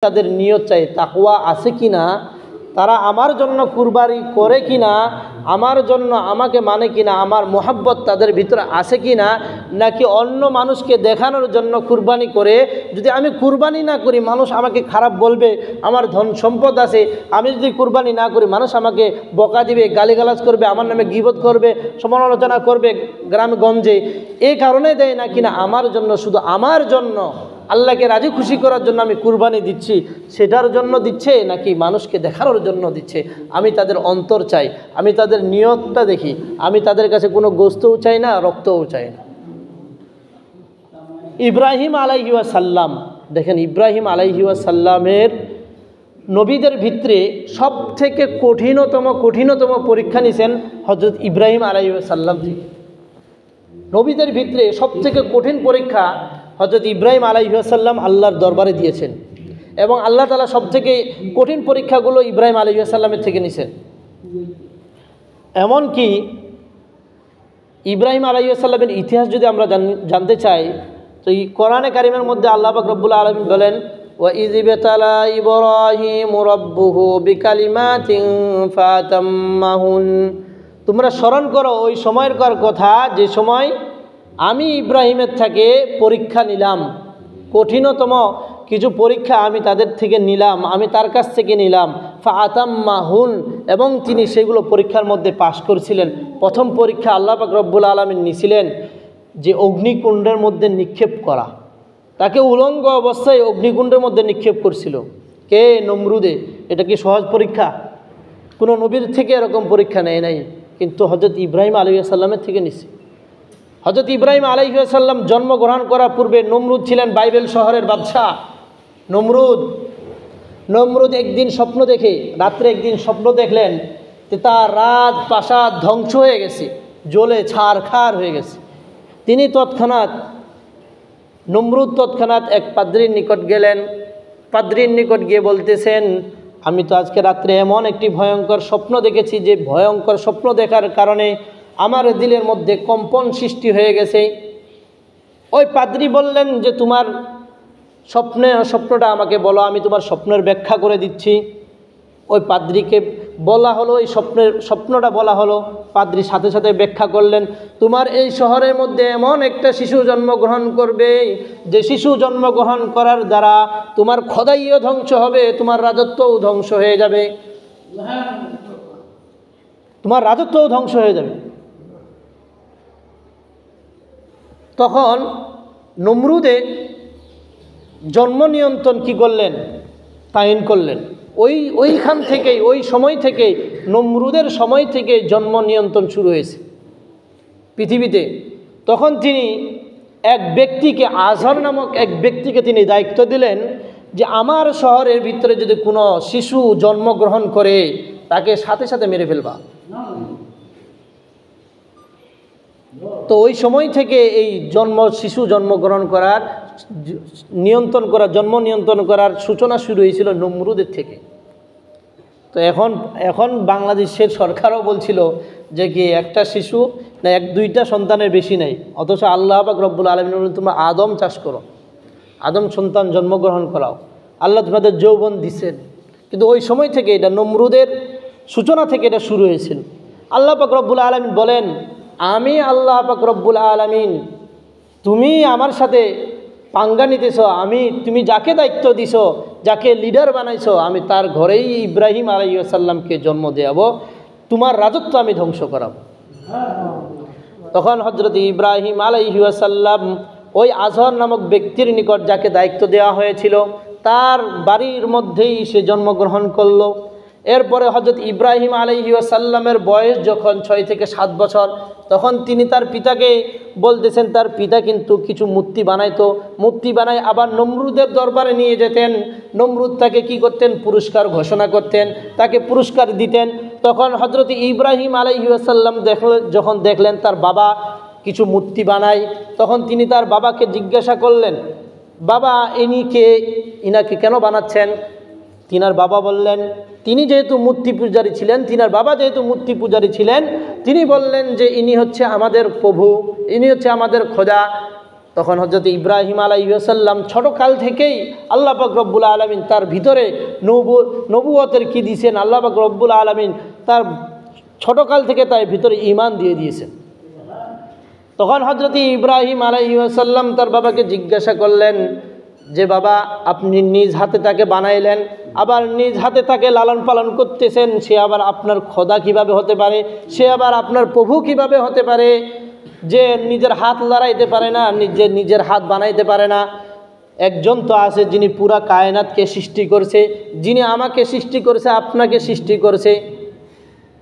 তাদের নিয়ত চাই তাকওয়া আছে কিনা, তারা আমার জন্য কুরবানি করে কিনা, আমার জন্য আমাকে মানে কিনা, আমার মোহাব্বত তাদের ভিতরে আছে কিনা, নাকি অন্য মানুষকে দেখানোর জন্য কুরবানি করে। যদি আমি কুরবানি না করি মানুষ আমাকে খারাপ বলবে, আমার ধন সম্পদ আছে, আমি যদি কুরবানি না করি মানুষ আমাকে বকা দিবে, গালিগালাজ করবে, আমার নামে গীবত করবে, সমালোচনা করবে গ্রামে গঞ্জে। এই কারণে দেয় না কিনা আমার জন্য, শুধু আমার জন্য আল্লাহকে রাজি খুশি করার জন্য আমি কুরবানি দিচ্ছি, সেটার জন্য দিচ্ছে নাকি মানুষকে দেখানোর জন্য দিচ্ছে। আমি তাদের অন্তর চাই, আমি তাদের নিয়তটা দেখি, আমি তাদের কাছে কোনো গোস্তও চাই না, রক্তও চাই না। ইব্রাহিম আলাইহি ওয়াসাল্লাম, দেখেন ইব্রাহিম আলাইহি ওয়াসাল্লামের নবীদের ভিতরে সব থেকে কঠিনতম পরীক্ষা নিছেন হযরত ইব্রাহিম আলাইহি ওয়াসাল্লাম থেকে। নবীদের ভিতরে সব থেকে কঠিন পরীক্ষা হযরত ইব্রাহিম আলাইহি ওয়াসাল্লাম আল্লাহর দরবারে দিয়েছেন, এবং আল্লাহ তাআলা সব থেকে কঠিন পরীক্ষাগুলো ইব্রাহিম আলাইহি ওয়াসাল্লামের থেকে নিছেন। এমনকি ইব্রাহিম আলাইহি ওয়াসাল্লামের ইতিহাস যদি আমরা জানতে চাই, তো এই কোরআনে কারিমের মধ্যে আল্লাহ পাক রব্বুল আলামিন বলেন, ওয়া ইয ইবতালা ইব্রাহিমু রাব্বুহু বিকালিমাতিন ফাতাম্মাহুন। তোমরা স্মরণ করো ওই সময়ের কথা, যে সময় আমি ইব্রাহিমের থেকে পরীক্ষা নিলাম, কঠিনতম কিছু পরীক্ষা আমি তাদের থেকে নিলাম, আমি তার কাছ থেকে নিলাম। ফাতাম্মাহুন, এবং তিনি সেগুলো পরীক্ষার মধ্যে পাশ করেছিলেন। প্রথম পরীক্ষা আল্লাহ পাক রব্বুল আলামিন নিয়েছিলেন যে অগ্নিকুণ্ডের মধ্যে নিক্ষেপ করা। তাকে উলঙ্গ অবস্থায় অগ্নিকুণ্ডের মধ্যে নিক্ষেপ করছিল কে? নমরুদে। এটা কি সহজ পরীক্ষা? কোনো নবীর থেকে এরকম পরীক্ষা নেয় নাই, কিন্তু হযরত ইব্রাহিম আলাইহিস সালামের থেকে নিছে। হযরত ইব্রাহিম আলাইহিস সালাম জন্মগ্রহণ করার পূর্বে নমরুদ ছিলেন বাইবেল শহরের বাদশাহ। নমরুদ একদিন স্বপ্ন দেখে, রাত্রে একদিন স্বপ্ন দেখলেন যে তার রাজ প্রাসাদ ধ্বংস হয়ে গেছে, জ্বলে ছারখার হয়ে গেছে। তিনি নমরুদ তৎক্ষণাৎ এক পাদ্রীর নিকট গেলেন। পাদ্রীর নিকট গিয়ে বলতেছেন, আমি তো আজকে রাত্রে এমন একটি ভয়ঙ্কর স্বপ্ন দেখেছি, যে ভয়ঙ্কর স্বপ্ন দেখার কারণে আমার দিলের মধ্যে কম্পন সৃষ্টি হয়ে গেছে। ওই পাদ্রী বললেন যে তোমার স্বপ্নটা আমাকে বলো, আমি তোমার স্বপ্নের ব্যাখ্যা করে দিচ্ছি। ওই পাদ্রীকে বলা হলো, এই স্বপ্নটা বলা হলো। পাদ্রী সাথে সাথে ব্যাখ্যা করলেন, তোমার এই শহরের মধ্যে এমন একটা শিশু জন্মগ্রহণ করবে, যে শিশু জন্মগ্রহণ করার দ্বারা তোমার খোদাইও ধ্বংস হবে, তোমার রাজত্বও ধ্বংস হয়ে যাবে, তোমার রাজত্বও ধ্বংস হয়ে যাবে। তখন নমরুদে জন্ম নিয়ন্ত্রণ কি করলেন? তাইন করলেন। ওইখান থেকেই, ওই সময় থেকেই, নমরুদের সময় থেকে জন্ম নিয়ন্ত্রণ শুরু হয়েছে পৃথিবীতে। তখন তিনি এক ব্যক্তিকে, আজহর নামক এক ব্যক্তিকে তিনি দায়িত্ব দিলেন যে আমার শহরের ভিতরে যদি কোনো শিশু জন্মগ্রহণ করে তাকে সাথে সাথে মেরে ফেলবা। তো ওই সময় থেকে এই শিশু জন্মগ্রহণ করার জন্ম নিয়ন্ত্রণ করার সূচনা শুরু হয়েছিল নমরুদের থেকে। তো এখন বাংলাদেশের সরকারও বলছিল যে কি একটা শিশু না, দুইটা সন্তানের বেশি নাই, অথচ আল্লাহ পাক রব্বুল আলামিন বলেন তোমরা আদম চাষ করো, আদম সন্তান জন্মগ্রহণ করাও, আল্লাহ তোমাদের যৌবন দিচ্ছেন। কিন্তু ওই সময় থেকে, এটা নমরুদের সূচনা থেকে এটা শুরু হয়েছিল। আল্লাহ পাক রব্বুল আলামিন বলেন, আমি আল্লাহ পাক রব্বুল আলামিন, তুমি আমার সাথে পাঙ্গা নিতেছ, তুমি যাকে দায়িত্ব দিছ, যাকে লিডার বানাইছো, আমি তার ঘরেই ইব্রাহিম আলাইহিস সালামকে জন্ম দেব, তোমার রাজত্ব আমি ধ্বংস করাব। তখন হযরত ইব্রাহিম আলাইহিস সালাম ওই আজহর নামক ব্যক্তির নিকট, যাকে দায়িত্ব দেওয়া হয়েছিল, তার বাড়ির মধ্যেই সে জন্মগ্রহণ করলো। এরপরে হযরত ইব্রাহিম আলাইহিস সালামের বয়স যখন 6 থেকে 7 বছর, তখন তিনি তার পিতাকে বলতেছেন, তার পিতা কিন্তু কিছু মূর্তি বানাইতো, মূর্তি বানায় আবার নমরুদের দরবারে নিয়ে যেতেন। নমরুদ তাকে কি করতেন? পুরস্কার ঘোষণা করতেন, তাকে পুরস্কার দিতেন। তখন হযরত ইব্রাহিম আলাইহিস সালাম যখন দেখলেন তার বাবা কিছু মূর্তি বানায়, তখন তিনি তার বাবাকে জিজ্ঞাসা করলেন, বাবা ইনাকে কেন বানাচ্ছেন? তিনার বাবা বললেন, তিনি যেহেতু মূর্তি পূজারী ছিলেন, তিনার বাবা যেহেতু মূর্তি পূজারী ছিলেন, তিনি বললেন যে ইনি হচ্ছে আমাদের প্রভু, ইনি হচ্ছে আমাদের খোদা। তখন হযরত ইব্রাহিম আলাইহিস সালাম ছোটকাল থেকেই আল্লাহ পাক রব্বুল আলামিন তার ভিতরে নবুয়তের কি দিয়েছেন, আল্লাহ পাক রব্বুল আলামিন তার ছোটকাল থেকে তার ভিতরে ঈমান দিয়ে দিয়েছেন। তখন হযরত ইব্রাহিম আলাইহিস সালাম তার বাবাকে জিজ্ঞাসা করলেন যে বাবা, আপনি নিজ হাতে তাকে বানাইলেন, আবার নিজ হাতে তাকে লালন পালন করতেছেন, সে আবার আপনার খোদা কিভাবে হতে পারে, সে আবার আপনার প্রভু কিভাবে হতে পারে, যে নিজের হাত লড়াইতে পারে না, নিজের হাত বানাইতে পারে না। একজন তো আছে যিনি পুরা কায়নাতকে সৃষ্টি করছে, যিনি আমাকে সৃষ্টি করেছে, আপনাকে সৃষ্টি করেছে,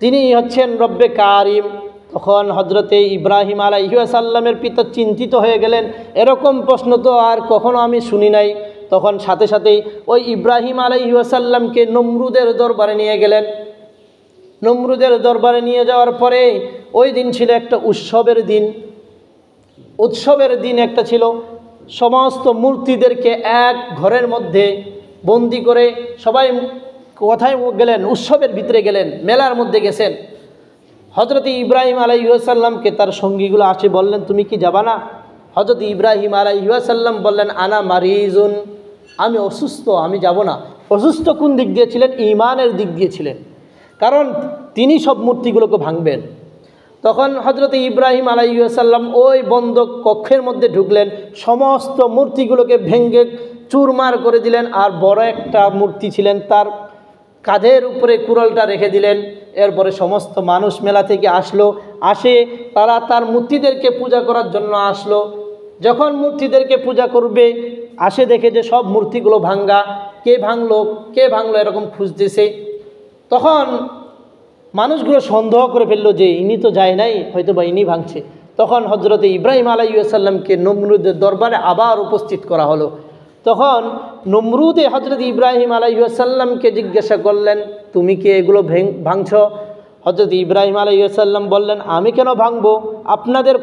তিনি হচ্ছেন রব্বে কারিম। তখন হযরতে ইব্রাহিম আলাইহিস সালামের পিতা চিন্তিত হয়ে গেলেন, এরকম প্রশ্ন তো আর কখনো আমি শুনি নাই। তখন সাথে সাথেই ওই ইব্রাহিম আলাইহিস সালামকে নমরুদের দরবারে নিয়ে গেলেন। নমরুদের দরবারে নিয়ে যাওয়ার পরে ওই দিন ছিল একটা উৎসবের দিন। উৎসবের দিন একটা ছিল, সমস্ত মূর্তিদেরকে এক ঘরের মধ্যে বন্দি করে সবাই কোথায় গেলেন, উৎসবের ভিতরে গেলেন, মেলার মধ্যে গেছেন। হযরত ইব্রাহিম আলাইহিস সালামকে তার সঙ্গীগুলো আসে বললেন, তুমি কি যাবা না? হযরত ইব্রাহিম আলাইহিস সালাম বললেন, আনা মারিজুন, আমি অসুস্থ, আমি যাব না। অসুস্থ কোন দিক দিয়ে ছিলেন? ঈমানের দিক দিয়ে ছিলেন, কারণ তিনি সব মূর্তিগুলোকে ভাঙবেন। তখন হযরত ইব্রাহিম আলাইহিস সালাম ওই বন্ধ কক্ষের মধ্যে ঢুকলেন, সমস্ত মূর্তিগুলোকে ভেঙে চুরমার করে দিলেন, আর বড় একটা মূর্তি ছিলেন তার কাঁধের উপরে কুড়ালটা রেখে দিলেন। এরপরে সমস্ত মানুষ মেলা থেকে আসে তারা তার মূর্তিদেরকে পূজা করার জন্য আসলো। যখন মূর্তিদেরকে পূজা করবে আসে, দেখে যে সব মূর্তিগুলো ভাঙ্গা। কে ভাঙলো এরকম খুঁজতেছে। তখন মানুষগুলো সন্দেহ করে ফেললো যে ইনি তো যায় নাই, হয়তো বা ইনি ভাঙছে। তখন হযরত ইব্রাহিম আলাইহিস সালামকে নমরুদের দরবারে আবার উপস্থিত করা হলো। তখন নমরুদে হযরত ইব্রাহিম আলাইহিস সালামকে জিজ্ঞাসা করলেন, তুমি কি এগুলো ভাঙছ? হযরত ইব্রাহিম আলাইহিস সালাম বললেন, আমি কেন ভাঙবো? আপনাদের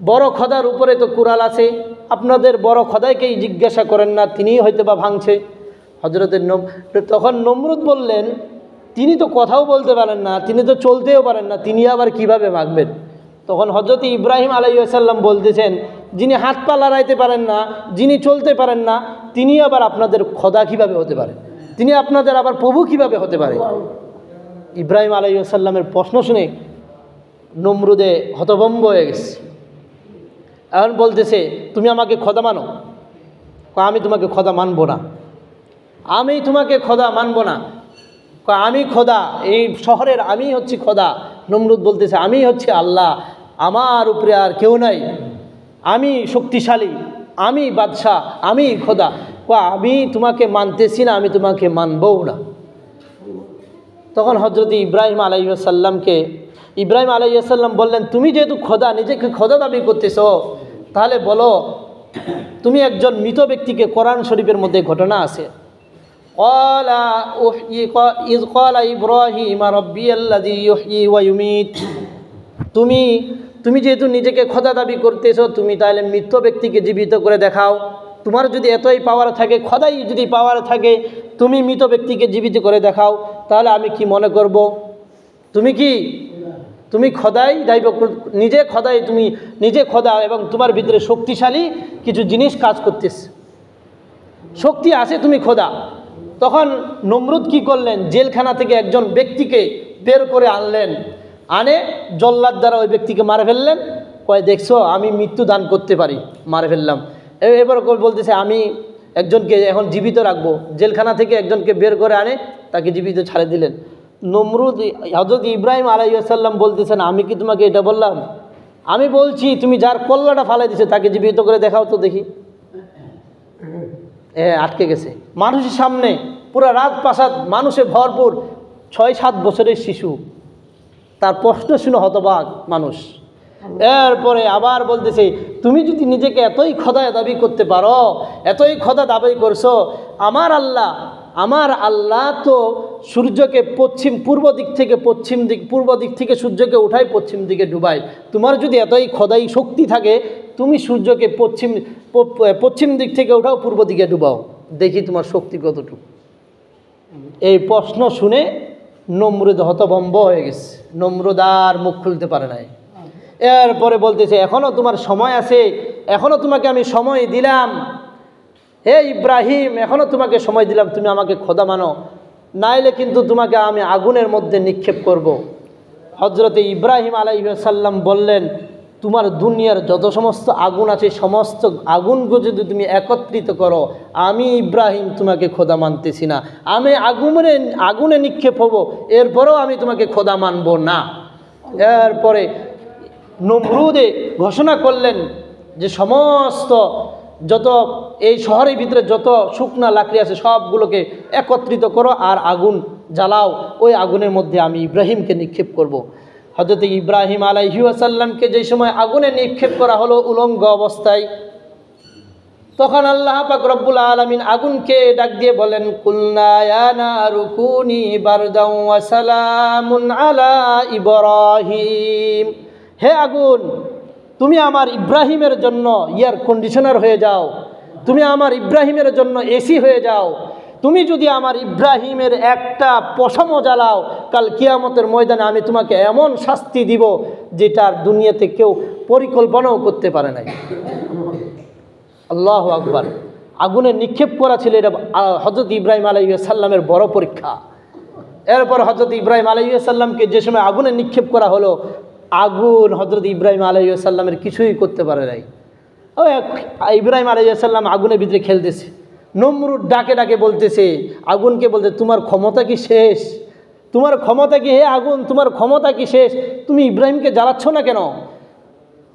বড় খোদার উপরে তো কুড়াল আছে, আপনাদের বড় খোদাকেই জিজ্ঞাসা করেন না, তিনিই হয়তো বা ভাঙছে। তখন নমরুদ বললেন, তিনি তো কথাও বলতে পারেন না, তিনি তো চলতেও পারেন না, তিনি আবার কিভাবে ভাঙবেন? তখন হযরত ইব্রাহিম আলাইহিস সালাম বলতেছেন, যিনি হাত পা লড়াইতে পারেন না, যিনি চলতে পারেন না, তিনি আবার আপনাদের খোদা কিভাবে হতে পারে? তিনি আপনাদের আবার প্রভু কিভাবে হতে পারে? ইব্রাহিম আলাইহিস সালামের প্রশ্ন শুনে নমরুদে হতভম্ব হয়ে গেছে। এখন বলতেছে, তুমি আমাকে খোদা মানো? আমি তোমাকে খোদা মানব না, আমি তোমাকে খোদা মানব না। আমি খোদা, এই শহরের আমি হচ্ছি খোদা। নমরুদ বলতেছে, আমি হচ্ছে আল্লাহ, আমার উপরে আর কেউ নাই, আমি শক্তিশালী, আমি বাদশাহ, আমি খোদা। আমি তোমাকে মানতেছি না, আমি তোমাকে মানবও না। তখন হযরত ইব্রাহিম আলাইহিস সালাম বললেন, তুমি যেহেতু খোদা, নিজেকে খোদা দাবি করতেছ, তাহলে বলো তুমি একজন মৃত ব্যক্তিকে, কোরআন শরীফের মধ্যে ঘটনা আছে, তুমি যেহেতু নিজেকে খোদা দাবি করতেছো, তুমি তাহলে মৃত ব্যক্তিকে জীবিত করে দেখাও। তোমার যদি এতই পাওয়ার থাকে, খোদাই যদি পাওয়ার থাকে, তুমি মৃত ব্যক্তিকে জীবিত করে দেখাও, তাহলে আমি কি মনে করব? তুমি খোদাই দাবি, নিজে খোদাই, তুমি নিজে খোদা, এবং তোমার ভিতরে শক্তিশালী কিছু জিনিস কাজ করতেছে, শক্তি আছে, তুমি খোদা। তখন নমরুদ কি করলেন? জেলখানা থেকে একজন ব্যক্তিকে বের করে আনলেন, আনে জল্লাদ দ্বারা ওই ব্যক্তিকে মারে ফেললেন। দেখছো, আমি মৃত্যু দান করতে পারি, মারে ফেললাম। এবার বলতেছে, আমি একজনকে এখন জীবিত রাখবো। জেলখানা থেকে একজনকে বের করে আনে, তাকে জীবিত ছাড়ে দিলেন। নমরুদ হযরত ইব্রাহিম আলাইহিস সালাম বলতেছেন, আমি কি তোমাকে এটা বললাম? আমি বলছি তুমি যার কল্লাটা ফালাই দিছে তাকে জীবিত করে দেখাও তো দেখি। আটকে গেছে মানুষের সামনে, পুরা রাজপ্রাসাদ মানুষে ভরপুর, 6-7 বছরের শিশু, তার প্রশ্ন শুনে হতবাক মানুষ। এরপরে আবার বলতেছে, তুমি যদি নিজেকে এতই খোদা দাবি করতে পারো, এতই খোদা দাবি করছো, আমার আল্লাহ তো সূর্যকে পূর্ব দিক থেকে সূর্যকে উঠায়, পশ্চিম দিকে ডুবায়। তোমার যদি এতই খোদাই শক্তি থাকে, তুমি সূর্যকে পশ্চিম দিক থেকে উঠাও, পূর্ব দিকে ডুবাও, দেখি তোমার শক্তি কতটুকু। এই প্রশ্ন শুনে নমরুদ হতভম্ব হয়ে গেছে। নমরুদ আর মুখ খুলতে পারে নাই। এরপরে বলতেছে এখনও তোমার সময় আছে, এখনও তোমাকে আমি সময় দিলাম, হে ইব্রাহিম এখনও তোমাকে সময় দিলাম, তুমি আমাকে খোদা মানো, নাইলে কিন্তু তোমাকে আমি আগুনের মধ্যে নিক্ষেপ করব। হজরতে ইব্রাহিম আলাইহিস সালাম বললেন, তোমার দুনিয়ার যত সমস্ত আগুন আছে সমস্ত আগুনগুলো যদি তুমি একত্রিত করো, আমি ইব্রাহিম তোমাকে খোদা মানতেছি না, আমি আগুনে নিক্ষেপ হব, এরপরেও আমি তোমাকে খোদা মানব না। এরপরে নমরুদে ঘোষণা করলেন যে সমস্ত যত এই শহরের ভিতরে যত শুকনা লাকড়ি আছে সবগুলোকে একত্রিত করো আর আগুন জ্বালাও, ওই আগুনের মধ্যে আমি ইব্রাহিমকে নিক্ষেপ করব। হযরত ইব্রাহিম আলাইহিস সালামকে যে সময় আগুনে নিক্ষেপ করা হলো উলঙ্গ অবস্থায়, তখন আল্লাহ পাক রব্বুল আলামিন আগুনকে ডাক দিয়ে বলেন, কুলনা ইয়া নারু কুনি বারদাও ওয়া সালামুন আলা ইব্রাহিম, হে আগুন তুমি আমার ইব্রাহিমের জন্য এয়ার কন্ডিশনার হয়ে যাও, তুমি আমার ইব্রাহিমের জন্য এসি হয়ে যাও, তুমি যদি আমার ইব্রাহিমের একটা পশমও জ্বালাও, কাল কিয়ামতের ময়দানে আমি তোমাকে এমন শাস্তি দিব যেটার দুনিয়াতে কেউ পরিকল্পনাও করতে পারে নাই। আল্লাহু আকবার। আগুনে নিক্ষেপ করা ছিল এটা হযরত ইব্রাহিম আলাইহিস সালামের বড় পরীক্ষা। এরপর হযরত ইব্রাহিম আলাইহিস সালামকে যে সময় আগুনে নিক্ষেপ করা হলো, আগুন হযরত ইব্রাহিম আলাইহিস সালামের কিছুই করতে পারে নাই। ইব্রাহিম আলাইহিস সালাম আগুনের ভিতরে খেলতেছে, নমরুদ ডাকে ডাকে বলতেছে, আগুনকে বলতে তোমার ক্ষমতা কি শেষ, তোমার ক্ষমতা কি, হে আগুন তোমার ক্ষমতা কি শেষ, তুমি ইব্রাহিমকে জ্বালাচ্ছ না কেন?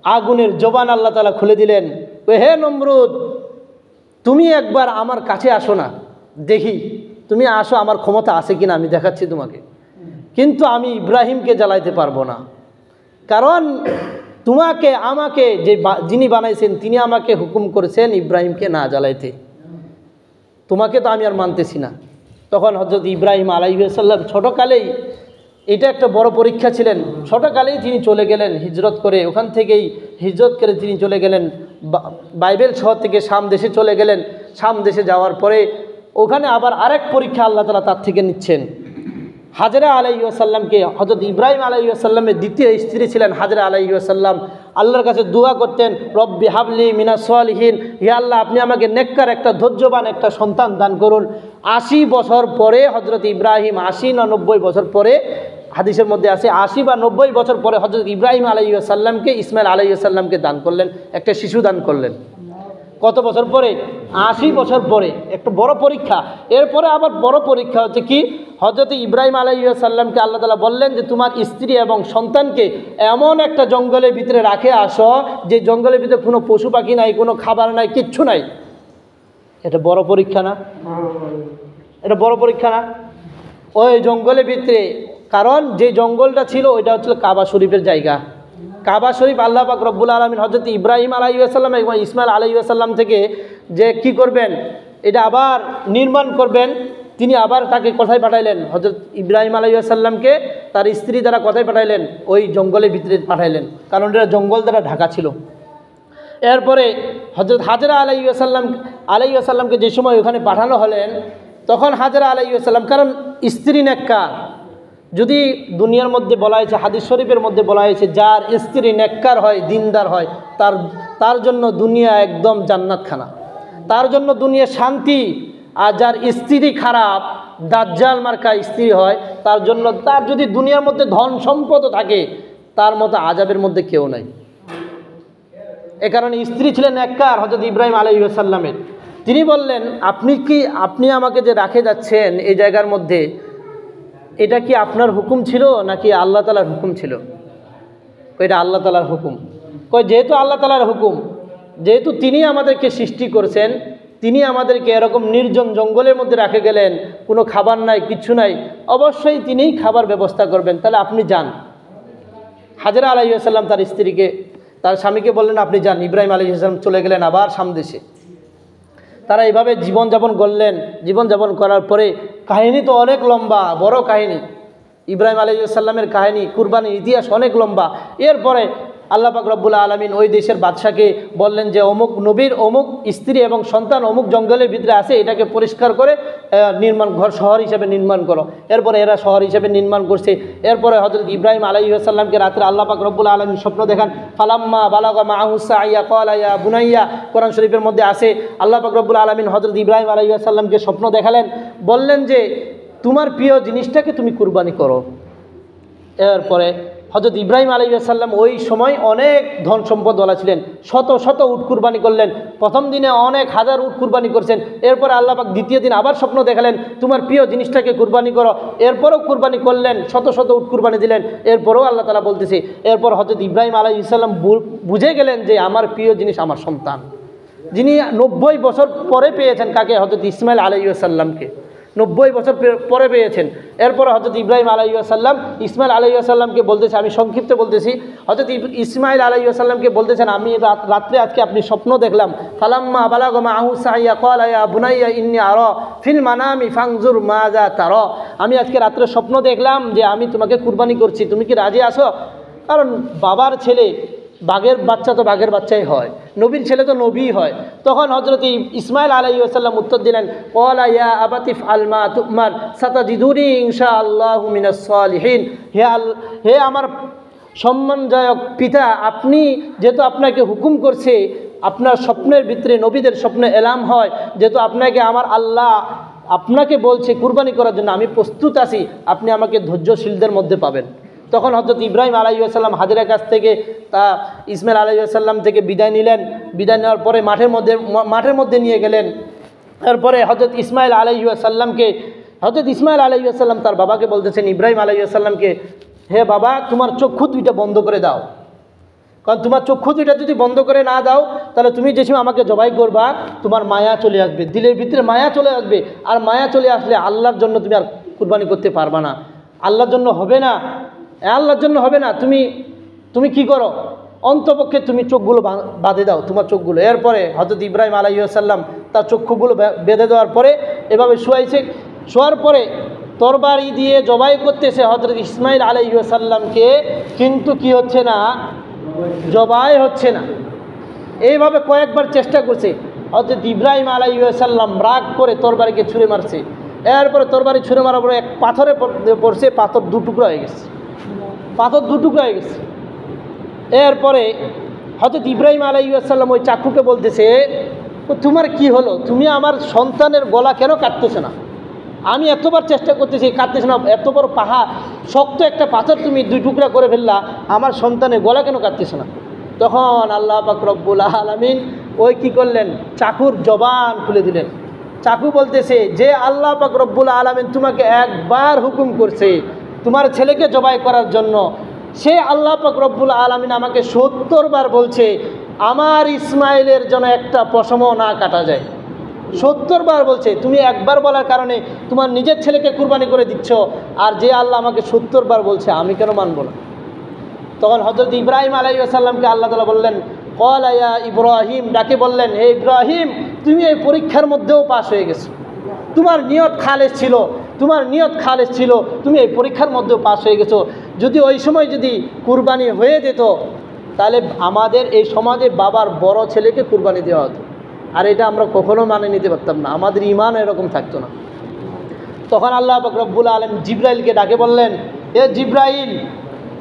আগুনের জবান আল্লাহ তাআলা খুলে দিলেন, হে নমরুদ তুমি একবার আমার কাছে আসো না, দেখি তুমি আসো, আমার ক্ষমতা আছে কিনা আমি দেখাচ্ছি তোমাকে, কিন্তু আমি ইব্রাহিমকে জ্বালাইতে পারবো না, কারণ তোমাকে আমাকে যিনি বানাইছেন তিনি আমাকে হুকুম করেছেন ইব্রাহিমকে না জ্বালাইতে, তোমাকে তো আমি আর মানতেছি না। তখন হযরত ইব্রাহিম আলাইহিস সালাম ছোটকালেই, এটা একটা বড় পরীক্ষা ছিলেন, ছোটকালেই তিনি চলে গেলেন হিজরত করে, ওখান থেকেই হিজরত করে তিনি চলে গেলেন বাইবেল শহর থেকে শাম দেশে চলে গেলেন। শাম দেশে যাওয়ার পরে ওখানে আবার আরেক পরীক্ষা আল্লাহ তাআলা তার থেকে নিচ্ছেন। হাজরা আলাইহিস সালামকে, হযরত ইব্রাহিম আলাইহিস সালামের দ্বিতীয় স্ত্রী ছিলেন হাজরা আলাইহিস সালাম, আল্লাহর কাছে দোয়া করতেন, রব্বি হাবলি মিনাস সালিহিন, হে আল্লাহ আপনি আমাকে নেককার একটা ধৈর্যবান একটা সন্তান দান করুন। 80 বছর পরে হযরত ইব্রাহিম, 80 না 90 বছর পরে, হাদিসের মধ্যে আছে 80 বা 90 বছর পরে হযরত ইব্রাহিম আলাইহিস সালামকে ইসমাইল আলাইহিস সালামকে দান করলেন, একটা শিশু দান করলেন। কত বছর পরে? 80 বছর পরে। একটা বড় পরীক্ষা। এরপরে আবার বড় পরীক্ষা হচ্ছে কি, হযরত ইব্রাহিম আলাইহিস সালামকে আল্লাহ তাআলা বললেন যে তোমার স্ত্রী এবং সন্তানকে এমন একটা জঙ্গলের ভিতরে রাখে আসো যে জঙ্গলের ভিতরে কোনো পশু পাখি নাই, কোনো খাবার নাই, কিচ্ছু নাই। এটা বড় পরীক্ষা না? এটা বড় পরীক্ষা না? ওই জঙ্গলের ভিতরে, কারণ যে জঙ্গলটা ছিল ওইটা হচ্ছিল কাবা শরীফের জায়গা। কাবা শরীফ আল্লাহ পাক রব্বুল আলামিন হযরত ইব্রাহিম আলাইহিস সালাম এবং ইসমাইল আলাইহিস সালাম থেকে যে কি করবেন, এটা আবার নির্মাণ করবেন, তিনি আবার তাকে কোথায় পাঠাইলেন? হযরত ইব্রাহিম আলাইহিস সালামকে তার স্ত্রী দ্বারা কোথায় পাঠাইলেন? ওই জঙ্গলের ভিতরে পাঠাইলেন, কারণ এটা জঙ্গল দ্বারা ঢাকা ছিল। এরপরে হযরত হাজরা আলাইহিস সালামকে যে সময় ওখানে পাঠানো হলেন, তখন হাজরা আলাইহিস সালাম, কারণ স্ত্রী নেককার, যদি দুনিয়ার মধ্যে বলা হয়েছে, হাদিস শরীফের মধ্যে বলা হয়েছে যার স্ত্রী নেককার হয়, দিনদার হয়, তার জন্য দুনিয়া একদম জান্নাতখানা, তার জন্য দুনিয়া শান্তি। আর যার স্ত্রী খারাপ, দাজ্জাল মার্কা স্ত্রী হয়, তার জন্য, তার যদি দুনিয়ার মধ্যে ধন সম্পদও থাকে, তার মতো আযাবের মধ্যে কেউ নাই। এ কারণে স্ত্রী ছিলেন নেককার হযরত ইব্রাহিম আলাইহিস সালামের। তিনি বললেন, আপনি আমাকে যে রাখে যাচ্ছেন এই জায়গার মধ্যে, এটা কি আপনার হুকুম ছিল নাকি আল্লাহ তাআলার হুকুম ছিল? এটা আল্লাহ তাআলার হুকুম। যেহেতু আল্লাহ তাআলার হুকুম, যেহেতু তিনি আমাদেরকে সৃষ্টি করেছেন, তিনি আমাদেরকে এরকম নির্জন জঙ্গলের মধ্যে রেখে গেলেন, কোনো খাবার নাই, কিচ্ছু নাই, অবশ্যই তিনিই খাবার ব্যবস্থা করবেন, তাহলে আপনি যান। হাজরা আলাইহিস সালাম তার স্ত্রীকে, তার স্বামীকে বললেন আপনি যান। ইব্রাহিম আলাইহিস সালাম চলে গেলেন আবার শাম দেশে। তারা এইভাবে জীবনযাপন করলেন। জীবনযাপন করার পরে, কাহিনী তো অনেক লম্বা, বড় কাহিনী, ইব্রাহিম আলাইহিস সালামের কাহিনী, কুরবানির ইতিহাস অনেক লম্বা। এরপরে আল্লাহ পাক রব্বুল আলামিন ওই দেশের বাদশাকে বললেন যে অমুক নবীর অমুক স্ত্রী এবং সন্তান অমুক জঙ্গলের ভিতরে আছে, এটাকে পরিষ্কার করে ঘর শহর হিসেবে নির্মাণ করো। এরপরে এরা শহর হিসেবে নির্মাণ করছে। এরপরে হযরত ইব্রাহিম আলাইহিস সালামকে রাত্রে আল্লাহ পাক রব্বুল আলামিন স্বপ্ন দেখান। ফালাম্মা বালাগা মাআহু সাইয়া ক্বালা ইয়া বুনাইয়া, কোরআন শরীফের মধ্যে আছে আল্লাহ পাক রব্বুল আলামিন হযরত ইব্রাহিম আলাইহিস সালামকে স্বপ্ন দেখালেন, বললেন যে তোমার প্রিয় জিনিসটাকে তুমি কুরবানি করো। এরপরে হযরত ইব্রাহিম আলাইহিস সালাম ওই সময় অনেক ধন সম্পদওয়ালা ছিলেন, শত শত উট কুরবানি করলেন। প্রথম দিনে অনেক হাজার উট কুরবানি করছেন। এরপরে আল্লাহ পাক দ্বিতীয় দিন আবার স্বপ্ন দেখালেন, তোমার প্রিয় জিনিসটাকে কুরবানি করো। এরপরেও কুরবানি করলেন, শত শত উট কুরবানি দিলেন। এরপরেও আল্লাহ তাআলা বলতেছে, এরপর হযরত ইব্রাহিম আলাইহিস সালাম বুঝে গেলেন যে আমার প্রিয় জিনিস আমার সন্তান, যিনি 90 বছর পরে পেয়েছেন। কাকে? হযরত ইসমাইল আলাইহিস সালামকে 90 বছর পরে পেয়েছেন। এরপরে হযরত ইব্রাহিম আলাইহিস সালাম ইসমাইল আলাইহিস সালামকে বলতেছে, আমি সংক্ষিপ্ত বলতেছি, হযরত ইসমাইল আলাইহিস সালামকে বলতেছেন, আমি রাত্রে আজকে আপনি স্বপ্ন দেখলাম। ফালাম্মা বালাগা মাআহু সাইয়া ক্বালা ইয়া বুনাইয়া ইন্নী আরা ফিল মানামি ফানজুর মাযা তারা, আমি আজকে রাত্রে স্বপ্ন দেখলাম যে আমি তোমাকে কুরবানি করছি, তুমি কি রাজি আছো? কারণ বাবার ছেলে বাঘের বাচ্চা তো বাঘের বাচ্চাই হয়, নবীর ছেলে তো নবীই হয়। তখন হযরত ইসমাইল আলাইহিস সালাম উত্তর দিলেন, ক্বালা ইয়া আবাতি ফাআল মা তুমার সাতাজিদুনি ইনশাআল্লাহু মিনাস সালিহিন। হে আমার সম্মানজনক পিতা, আপনি যেহেতু আপনাকে হুকুম করছে, আপনার স্বপ্নের ভিতরে নবীদের স্বপ্নে এলাম হয়, যেহেতু আপনাকে আমার আল্লাহ আপনাকে বলছে কুরবানি করার জন্য, আমি প্রস্তুত আছি, আপনি আমাকে ধৈর্যশীলদের মধ্যে পাবেন। তখন হযরত ইব্রাহিম আলাইহিস সালাম হাজেরার কাছ থেকে ইসমাইল আলাইহিস সালাম থেকে বিদায় নিলেন। বিদায় নেওয়ার পরে মাঠের মধ্যে নিয়ে গেলেন। এরপরে হযরত ইসমাইল আলাইহিস সালাম তার বাবাকে বলতেছেন, ইব্রাহিম আলাইহিস সালামকে, হে বাবা, তোমার চক্ষু দুইটা বন্ধ করে দাও, কারণ তোমার চক্ষু দুইটা যদি বন্ধ করে না দাও, তাহলে তুমি যে সময় আমাকে জবাই করবা, তোমার মায়া চলে আসবে, দিলের ভিতরে মায়া চলে আসবে। আর মায়া চলে আসলে আল্লাহর জন্য তুমি আর কুরবানি করতে পারবা না, আল্লাহর জন্য হবে না, আল্লাহর জন্য হবে না। তুমি কি করো, অন্তপক্ষে তুমি চোখগুলো বাঁধে দাও, তোমার চোখগুলো। এরপরে হযরত ইব্রাহিম আলাইহিস সালাম তার চক্ষুগুলো বেঁধে দেওয়ার পরে এভাবে শোয়ার পরে তরবারি দিয়ে জবাই করতেছে হযরত ইসমাইল আলাইহিস সালামকে, কিন্তু কি হচ্ছে না, জবাই হচ্ছে না। এইভাবে কয়েকবার চেষ্টা করছে। হযরত ইব্রাহিম আলাইহিস সালাম রাগ করে তরবারিকে ছুঁড়ে মারছে। এরপরে তরবারি ছুঁড়ে মারার পরে এক পাথরে পড়ছে, পাথর দু টুকরা হয়ে গেছে। এরপরে হযরত ইব্রাহিম আলাইহিস সালাম ওই চাকুকে বলতেছে, তোমার কি হলো, তুমি আমার সন্তানের গলা কেন কাটতেছো না? আমি এতবার চেষ্টা করতেছি, কাটতেছ না, এত বড় পাহাড় শক্ত একটা পাথর তুমি দুই টুকরা করে ফেললা, আমার সন্তানের গলা কেন কাটতেছ না? তখন আল্লাহ পাক রব্বুল আলামিন ওই কি করলেন, চাকুর জবান খুলে দিলেন। চাকু বলতেছে যে আল্লাহ পাক রব্বুল আলামিন তোমাকে একবার হুকুম করছে তোমার ছেলেকে জবাই করার জন্য, সে আল্লাহ পাক রব্বুল আলামিন আমাকে 70 বার বলছে আমার ইসমাইলের জন্য একটা পশমও না কাটা যায়। 70 বার বলছে, তুমি একবার বলার কারণে তোমার নিজের ছেলেকে কুরবানি করে দিচ্ছ, আর যে আল্লাহ আমাকে 70 বার বলছে আমি কেন মানব না? তখন হযরত ইব্রাহিম আলাইহিস সালামকে আল্লাহ তাআলা বললেন, ক্বালা ইয়া ইব্রাহিম, ডাকে বললেন, হে ইব্রাহিম, তুমি এই পরীক্ষার মধ্যেও পাশ হয়ে গেছো, তোমার নিয়ত খালেস ছিল, তুমি এই পরীক্ষার মধ্যেও পাশ হয়ে গেছো। যদি ওই সময় যদি কুরবানি হয়ে যেত, তাহলে আমাদের এই সমাজে বাবার বড় ছেলেকে কুরবানি দেওয়া হতো, আর এটা আমরা কখনো মানে নিতে পারতাম না, আমাদের ঈমান এরকম থাকতো না। তখন আল্লাহ পাক রব্বুল আলামিন জিবরাইলকে ডাকে বললেন, এ জিবরাইল,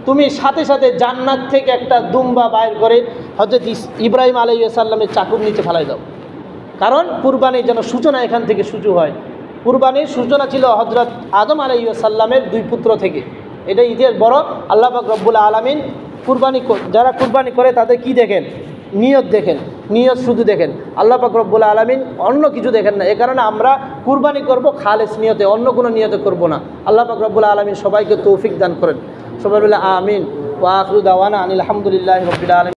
তুমি সাথে সাথে জান্নাত থেকে একটা দুম্বা বাইর করে হযরত ইব্রাহিম আলাইহিস সালামের চাকুর নিচে ফেলাই দাও, কারণ কুরবানির যেন সূচনা এখান থেকে শুরু হয়। কুরবানির সূচনা ছিল হযরত আদম আলাইহিস সালামের 2 পুত্র থেকে, এটাই ইতিহাস বড়। আল্লাহ পাক রব্বুল আলামিন যারা কুরবানি করে তাদের কি দেখেন, নিয়ত দেখেন, নিয়ত শুধু দেখেন। আল্লাহ পাক রব্বুল আলামিন অন্য কিছু দেখেন না, এই কারণে আমরা কুরবানি করব খালেস নিয়তে, অন্য কোনো নিয়তে করব না। আল্লাহ পাক রব্বুল আলামিন সবাইকে তৌফিক দান করেন। সবাই বলে আমিন। ওয়া আখিরু দাওয়ানা আনিল হামদুলিল্লাহি রাব্বিল আলামিন।